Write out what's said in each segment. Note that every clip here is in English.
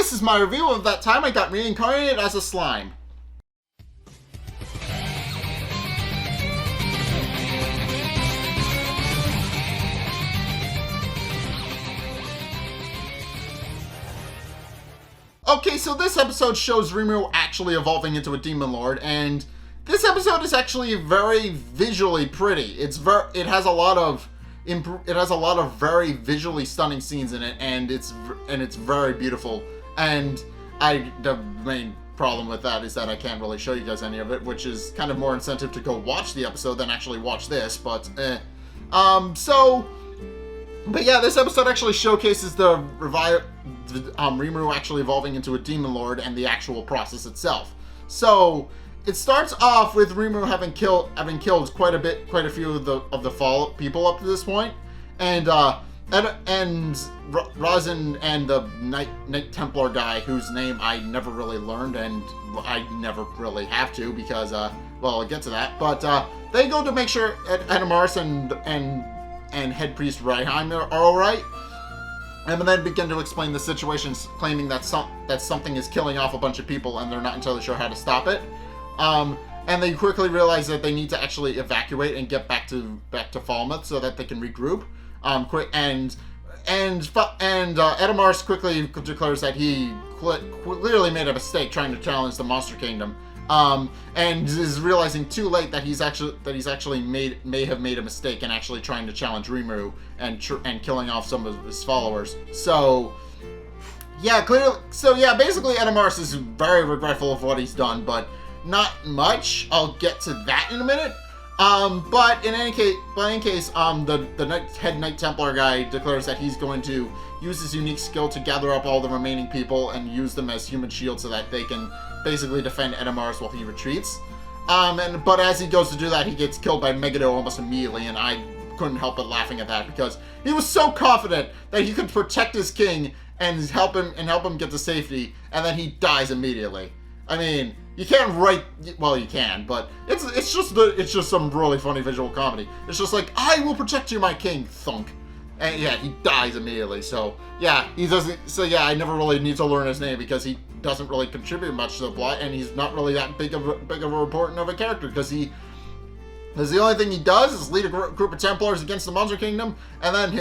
this is my review of that time I got reincarnated as a slime. Okay, so this episode shows Rimuru actually evolving into a demon lord, and this episode is actually very visually pretty. It has a lot of very visually stunning scenes in it, and it's very beautiful. And the main problem with that is that I can't really show you guys any of it, which is kind of more incentive to go watch the episode than actually watch this. But But yeah, this episode actually showcases the Rimuru actually evolving into a demon lord and the actual process itself. So it starts off with Rimuru having killed quite a few of the fall people up to this point, and Razin and the Knight Templar guy, whose name I never really learned, and I never really have to because well, I'll get to that. But they go to make sure Edamars and Head Priest Raiheim are alright, and then begin to explain the situation, claiming that something is killing off a bunch of people and they're not entirely sure how to stop it. And they quickly realize that they need to actually evacuate and get back to Falmuth so that they can regroup. Edamars quickly declares that he clearly made a mistake trying to challenge the Monster Kingdom. And is realizing too late that he's actually may have made a mistake in actually trying to challenge Rimuru and killing off some of his followers. So yeah, basically Edamars is very regretful of what he's done, but not much. I'll get to that in a minute. But in any case, the head Knight Templar guy declares that he's going to use his unique skill to gather up all the remaining people and use them as human shields so that they can basically defend Edamars while he retreats. But as he goes to do that, he gets killed by Megiddo almost immediately, and I couldn't help but laughing at that because he was so confident that he could protect his king and help him get to safety, and then he dies immediately. I mean, you can't write, well, you can, but it's just some really funny visual comedy. It's just like, I will protect you, my king, thunk. And yeah, he dies immediately. So yeah, he doesn't. So yeah, I never really need to learn his name because he doesn't really contribute much to the plot, and he's not really that big of a important of a character because the only thing he does is lead a group of Templars against the Monster Kingdom, and then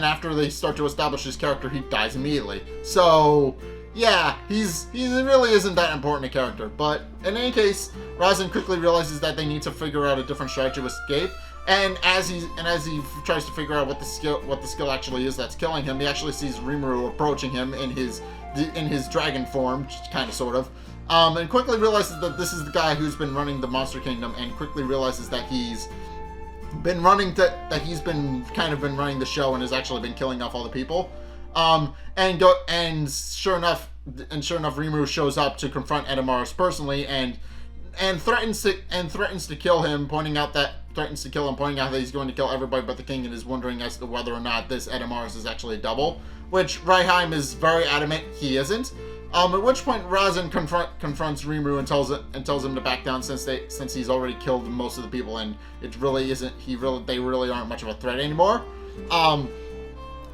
after they start to establish his character, he dies immediately. So yeah, he really isn't that important a character. But in any case, Razin quickly realizes that they need to figure out a different strategy to escape. And as he tries to figure out what the skill actually is that's killing him, he actually sees Rimuru approaching him in his dragon form, kind of sort of, and quickly realizes that this is the guy who's been running the Monster Kingdom, and quickly realizes that he's been running the show and has actually been killing off all the people. And sure enough, Rimuru shows up to confront Edamars personally and threatens to kill him, pointing out that he's going to kill everybody but the king, and is wondering as to whether or not this Edamars is actually a double, which Raiheim is very adamant he isn't. At which point Razin confronts Rimuru and tells him to back down since he's already killed most of the people, and it really isn't they really aren't much of a threat anymore.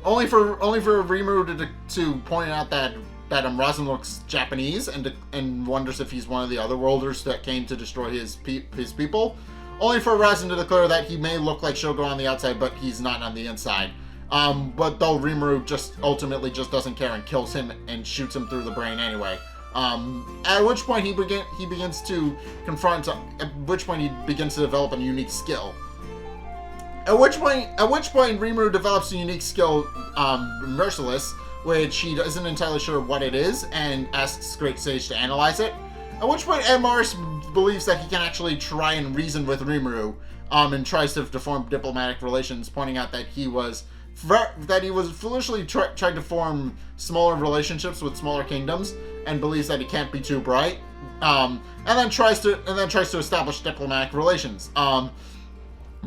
Only for Rimuru to point out that Razin looks Japanese and wonders if he's one of the other worlders that came to destroy his people. Only for Razin to declare that he may look like Shogo on the outside, but he's not on the inside. But though Rimuru ultimately doesn't care and kills him and shoots him through the brain anyway. At which point he begins to develop a unique skill. At which point Rimuru develops a unique skill, Merciless, which he isn't entirely sure what it is, and asks Great Sage to analyze it. At which point Edamars believes that he can actually try and reason with Rimuru, and tries to form diplomatic relations, pointing out that he was foolishly tried to form smaller relationships with smaller kingdoms, and believes that he can't be too bright, and then tries to establish diplomatic relations.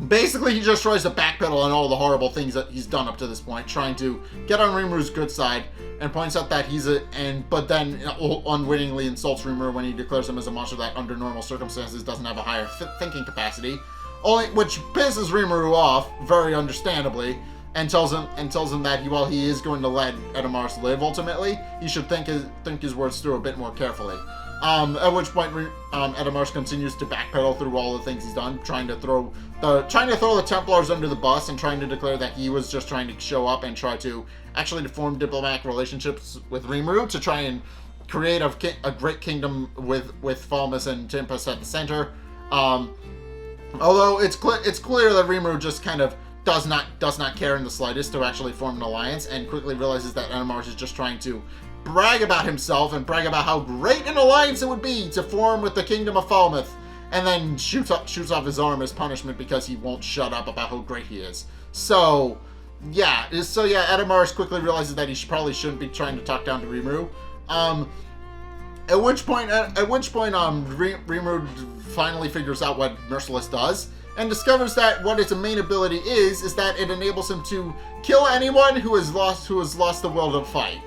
Basically, he just tries to backpedal on all the horrible things that he's done up to this point, trying to get on Rimuru's good side, and points out that but then unwittingly insults Rimuru when he declares him as a monster that, under normal circumstances, doesn't have a higher thinking capacity, which pisses Rimuru off, very understandably, and tells him that while he is going to let Edomaris live ultimately, he should think his words through a bit more carefully. At which point, Edomaris continues to backpedal through all the things he's done, trying to throw the Templars under the bus and trying to declare that he was just trying to show up and try to actually form diplomatic relationships with Rimuru to try and create a great kingdom with Falmuth and Tempest at the center. Although it's clear that Rimuru just kind of does not care in the slightest to actually form an alliance, and quickly realizes that Edomaris is just trying to brag about himself and brag about how great an alliance it would be to form with the kingdom of Falmuth, and then shoots off his arm as punishment because he won't shut up about how great he is. So yeah, Edomaris quickly realizes that he probably shouldn't be trying to talk down to Rimuru. At which point, Rimuru finally figures out what Merciless does and discovers that what its main ability is that it enables him to kill anyone who has lost the will to fight.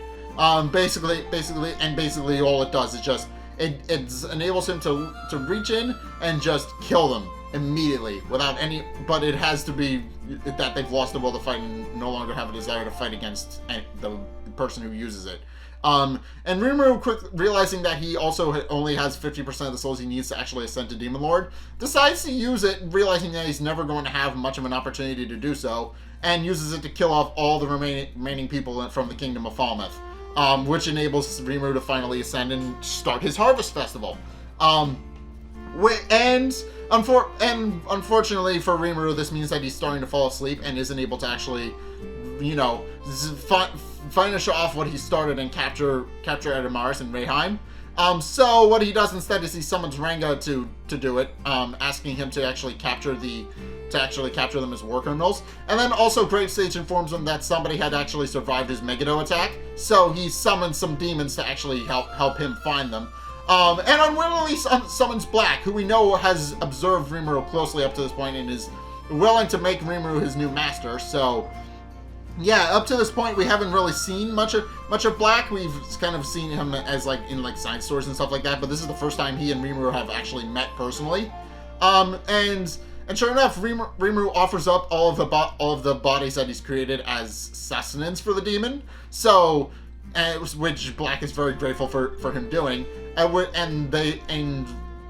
Basically all it does is just it enables him to reach in and just kill them immediately without any. But it has to be that they've lost the will to fight and no longer have a desire to fight against the person who uses it. And Rimuru, realizing that he also only has 50% of the souls he needs to actually ascend to Demon Lord, decides to use it, realizing that he's never going to have much of an opportunity to do so, and uses it to kill off all the remaining people from the Kingdom of Falmuth, which enables Rimuru to finally ascend and start his Harvest Festival. And unfortunately for Rimuru, this means that he's starting to fall asleep and isn't able to actually, finish off what he started and capture Edomaris and Rayheim. So what he does instead is he summons Ranga to do it, asking him to actually capture them as war criminals. And then also Great Sage informs him that somebody had actually survived his Megiddo attack, so he summons some demons to actually help him find them. And unwittingly summons Black, who we know has observed Rimuru closely up to this point and is willing to make Rimuru his new master. So yeah, up to this point we haven't really seen much of Black. We've kind of seen him as in side stories and stuff like that, but this is the first time he and Rimuru have actually met personally. And sure enough, Rimuru offers up all of the bodies that he's created as sustenance for the demon. So, which Black is very grateful for him doing. And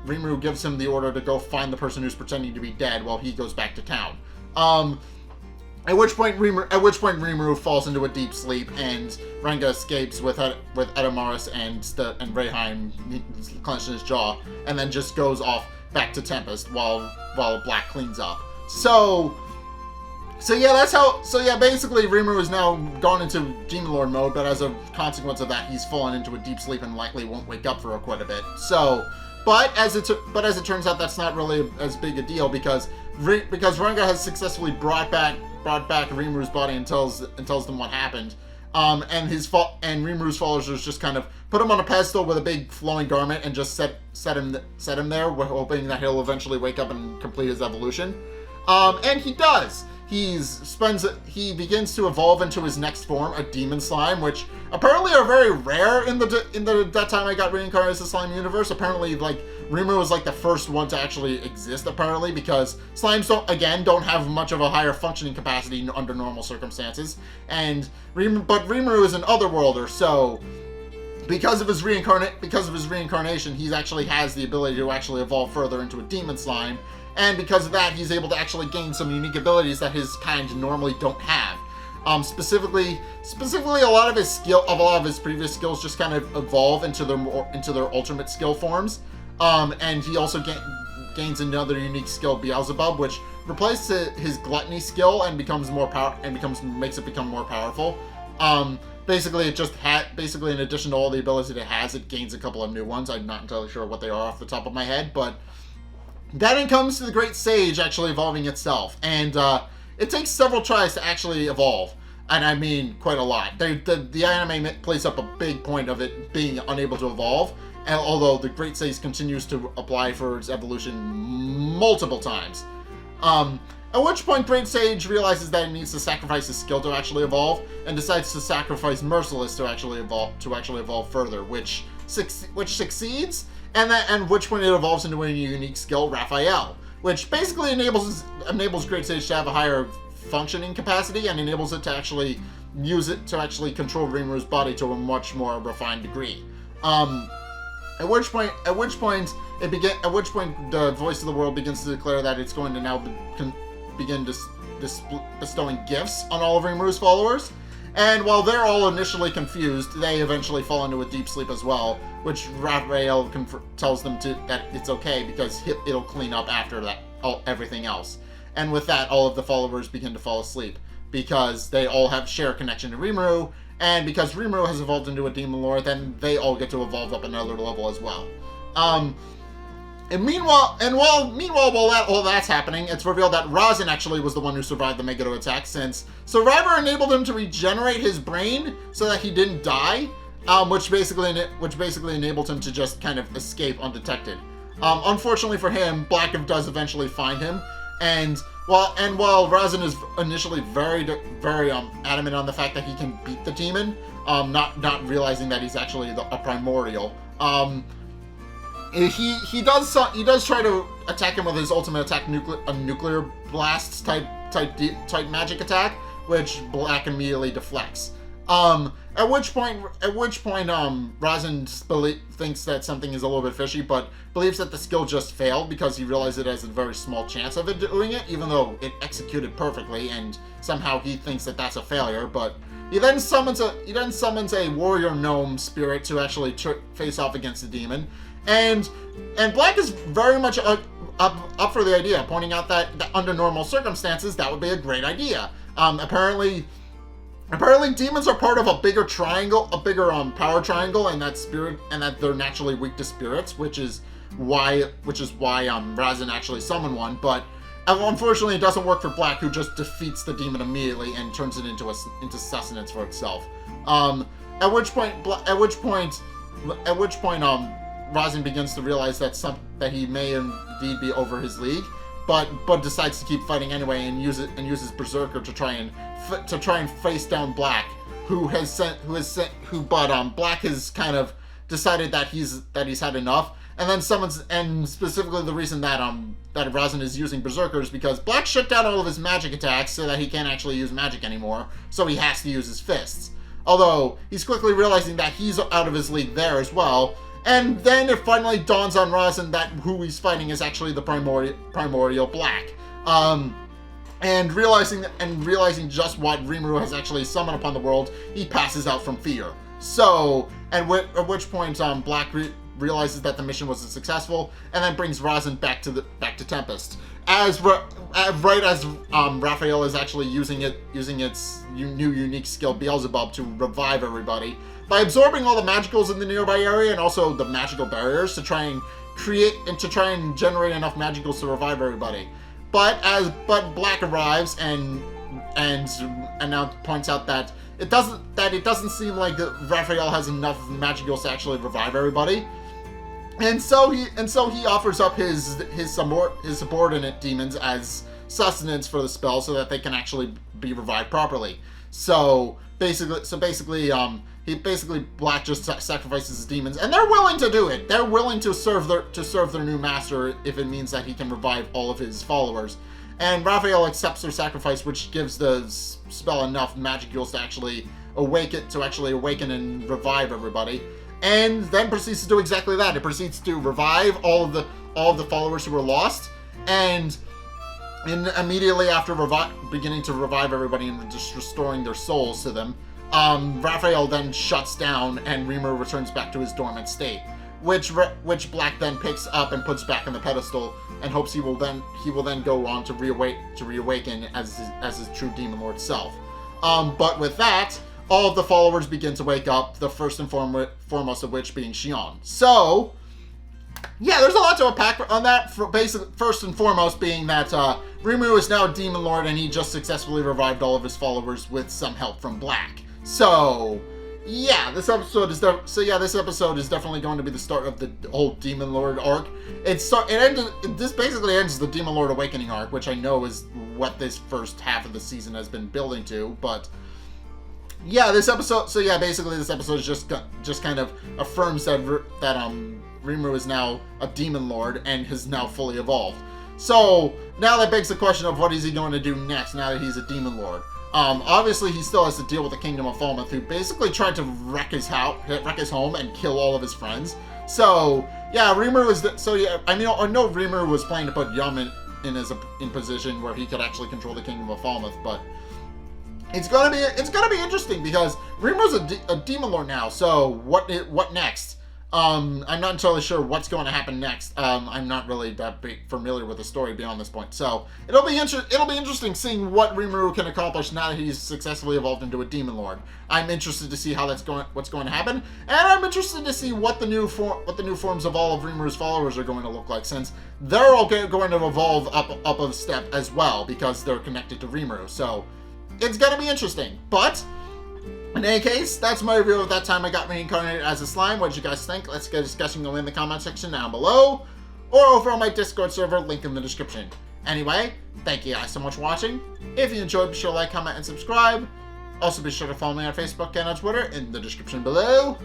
Rimuru gives him the order to go find the person who's pretending to be dead while he goes back to town. At which point Rimuru falls into a deep sleep, and Ranga escapes with Edomaris and Rayheim clenched in his jaw, and then just goes off back to Tempest while Black cleans up. So basically Rimuru is now gone into Demon Lord mode, but as a consequence of that, he's fallen into a deep sleep and likely won't wake up for quite a bit. So, but as it turns out, that's not really as big a deal because Ranga has successfully brought back Rimuru's body and tells them what happened. And Rimuru's followers just kind of put him on a pedestal with a big flowing garment and just set him there, hoping that he'll eventually wake up and complete his evolution. And he does. He begins to evolve into his next form, a demon slime, which apparently are very rare in that time I got Reincarnated as the slime universe. Apparently, Rimuru was the first one to actually exist, apparently, because slimes don't have much of a higher functioning capacity under normal circumstances. But Rimuru is an otherworlder, so because of his reincarnation, he actually has the ability to actually evolve further into a demon slime. And because of that, he's able to actually gain some unique abilities that his kind normally don't have. Specifically, a lot of his previous skills just kind of evolve into their ultimate skill forms. And he also gains another unique skill, Beelzebub, which replaces his gluttony skill and makes it become more powerful. Basically, in addition to all the abilities it has, it gains a couple of new ones. I'm not entirely sure what they are off the top of my head, but then comes to the Great Sage actually evolving itself, and it takes several tries to actually evolve, and I mean quite a lot. The anime plays up a big point of it being unable to evolve, and although the Great Sage continues to apply for its evolution multiple times. At which point Great Sage realizes that it needs to sacrifice his skill to actually evolve, and decides to sacrifice Merciless to actually evolve further, which succeeds. And which point it evolves into a unique skill, Raphael, which basically enables Great Sage to have a higher functioning capacity and enables it to actually use it to actually control Rimuru's body to a much more refined degree. At which point the voice of the world begins to declare that it's going to now begin bestowing gifts on all of Rimuru's followers. And while they're all initially confused, they eventually fall into a deep sleep as well, which Raphael tells them that it's okay because it'll clean up after that everything else. And with that, all of the followers begin to fall asleep because they all share a connection to Rimuru, and because Rimuru has evolved into a Demon Lord, then they all get to evolve up another level as well. Meanwhile, while all that's happening, it's revealed that Razin actually was the one who survived the Megiddo attack, since Survivor enabled him to regenerate his brain so that he didn't die, which basically enabled him to just kind of escape undetected. Unfortunately for him, Black does eventually find him, and while Razin is initially very adamant on the fact that he can beat the demon, not realizing that he's actually a primordial. He does try to attack him with his ultimate attack, a nuclear blast type magic attack, which Black immediately deflects. At which point, Razin thinks that something is a little bit fishy, but believes that the skill just failed because he realized it has a very small chance of it doing it, even though it executed perfectly, and somehow he thinks that that's a failure. But he then summons a warrior gnome spirit to actually face off against the demon, and Black is very much up for the idea, pointing out that under normal circumstances that would be a great idea. Apparently demons are part of a bigger triangle, power triangle, and that they're naturally weak to spirits, which is why Razin actually summoned one. But unfortunately, it doesn't work for Black, who just defeats the demon immediately and turns it into sustenance for itself. At which point, Razin begins to realize that he may indeed be over his league, but decides to keep fighting anyway and uses Berserker to try and face down Black, but Black has kind of decided that he's had enough, and then specifically the reason that Razin is using Berserker is because Black shut down all of his magic attacks so that he can't actually use magic anymore, so he has to use his fists. Although he's quickly realizing that he's out of his league there as well. And then it finally dawns on Razin that who he's fighting is actually the primordial Black. And realizing just what Rimuru has actually summoned upon the world, he passes out from fear. So, at which point Black realizes that the mission wasn't successful, and then brings Razin back to Tempest. Right as Raphael is actually using its new unique skill Beelzebub to revive everybody by absorbing all the magicals in the nearby area and also the magical barriers to try and generate enough magicals to revive everybody. But Black arrives and now points out that it doesn't seem like Raphael has enough magicals to actually revive everybody. And so he offers up his subordinate demons as sustenance for the spell so that they can actually be revived properly. So basically Black just sacrifices his demons, and they're willing to do it. They're willing to serve their new master if it means that he can revive all of his followers. And Raphael accepts their sacrifice, which gives the spell enough magicals to actually awaken and revive everybody. And then proceeds to do exactly that. It proceeds to revive all of the followers who were lost, and immediately after beginning to revive everybody and just restoring their souls to them, Raphael then shuts down, and Rimuru returns back to his dormant state, which Black then picks up and puts back on the pedestal, and hopes he will then go on to reawaken as his true Demon Lord self. But with that, all of the followers begin to wake up, the first and foremost of which being Xion. So, yeah, there's a lot to unpack on that. First and foremost being that Rimuru is now a Demon Lord, and he just successfully revived all of his followers with some help from Black. So, yeah, this episode is definitely going to be the start of the whole Demon Lord arc. This basically ends the Demon Lord Awakening arc, which I know is what this first half of the season has been building to, but yeah, this episode just kind of affirms that Rimuru is now a Demon Lord and has now fully evolved. So now that begs the question of what is he going to do next now that he's a demon lord. Obviously he still has to deal with the kingdom of Falmuth, who basically tried to wreck his home and kill all of his friends. So yeah, Rimuru is I know Rimuru was planning to put Yum in position where he could actually control the kingdom of Falmuth, but it's gonna be interesting because Rimuru's a demon lord now. So what next? I'm not entirely sure what's going to happen next. I'm not really that familiar with the story beyond this point, so it'll be interesting seeing what Rimuru can accomplish now that he's successfully evolved into a demon lord. I'm interested to see how what's going to happen, and I'm interested to see what the new forms of all of Rimuru's followers are going to look like, since they're all going to evolve up a step as well because they're connected to Rimuru. So it's gonna be interesting, but. In any case, that's my review of that time I got reincarnated as a slime. What did you guys think? Let's get discussing them in the comment section down below, or over on my Discord server, link in the description. Anyway, thank you guys so much for watching. If you enjoyed, be sure to like, comment, and subscribe. Also, be sure to follow me on Facebook and on Twitter in the description below.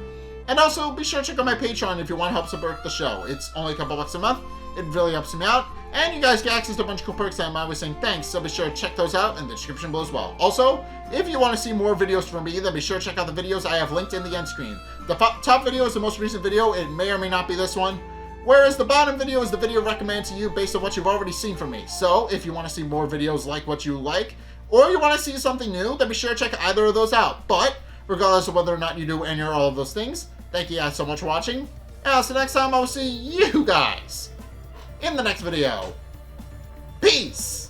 And also, be sure to check out my Patreon if you want to help support the show. It's only a couple bucks a month. It really helps me out. And you guys get access to a bunch of cool perks that I'm always saying thanks, so be sure to check those out in the description below as well. Also, if you want to see more videos from me, then be sure to check out the videos I have linked in the end screen. The top video is the most recent video. It may or may not be this one. Whereas the bottom video is the video recommended to you based on what you've already seen from me. So, if you want to see more videos like what you like, or you want to see something new, then be sure to check either of those out. But, regardless of whether or not you do any or all of those things, thank you guys so much for watching. And until next time, I will see you guys in the next video. Peace!